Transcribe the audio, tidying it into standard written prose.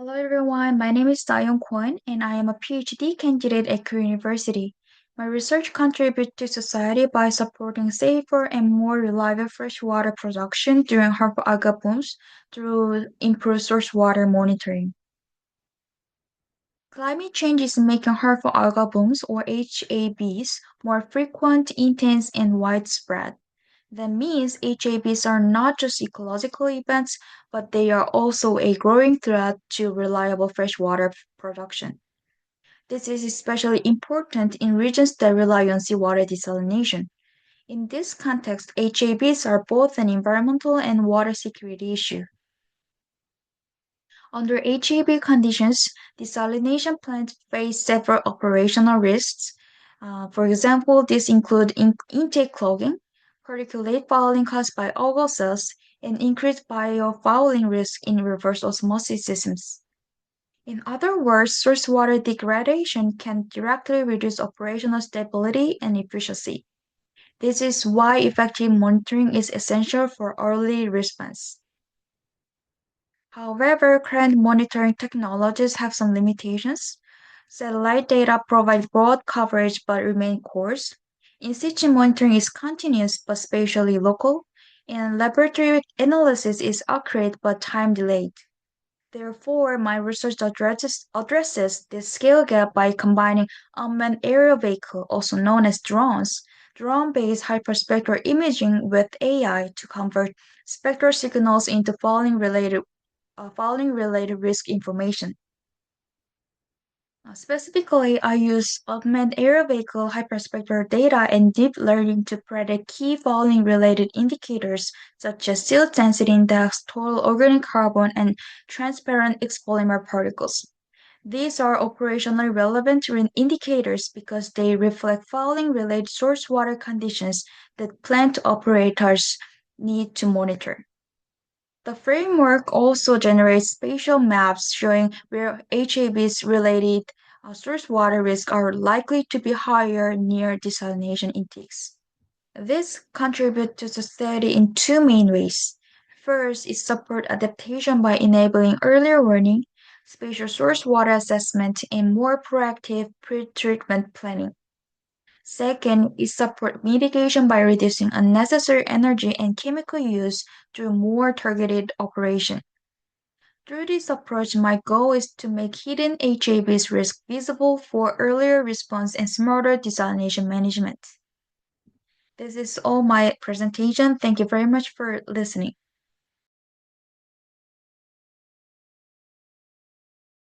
Hello everyone, my name is DaYun Kwon and I am a PhD candidate at Korea University. My research contributes to society by supporting safer and more reliable freshwater production during harmful algal blooms through improved source water monitoring. Climate change is making harmful algal blooms or HABs more frequent, intense, and widespread. That means HABs are not just ecological events, but they are also a growing threat to reliable freshwater production. This is especially important in regions that rely on seawater desalination. In this context, HABs are both an environmental and water security issue. Under HAB conditions, desalination plants face several operational risks. For example, these include intake clogging, particulate fouling caused by algal cells, and increased biofouling risk in reverse osmosis systems. In other words, source water degradation can directly reduce operational stability and efficiency. This is why effective monitoring is essential for early response. However, current monitoring technologies have some limitations. Satellite data provide broad coverage but remain coarse. In situ monitoring is continuous but spatially local, and laboratory analysis is accurate but time delayed. Therefore, my research addresses this scale gap by combining unmanned aerial vehicle, also known as drones, drone-based hyperspectral imaging with AI to convert spectral signals into fouling-related risk information. Specifically, I use augmented aerial vehicle hyperspectral data and deep learning to predict key fouling-related indicators such as silt density index, total organic carbon, and transparent expolymer particles. These are operationally relevant indicators because they reflect fouling-related source water conditions that plant operators need to monitor. The framework also generates spatial maps showing where HABs related source water risks are likely to be higher near desalination intakes. This contributes to society in two main ways. First is support adaptation by enabling earlier warning, spatial source water assessment, and more proactive pre-treatment planning. Second is support mitigation by reducing unnecessary energy and chemical use through more targeted operation. Through this approach, my goal is to make hidden HABs risk visible for earlier response and smarter desalination management. This is all my presentation. Thank you very much for listening.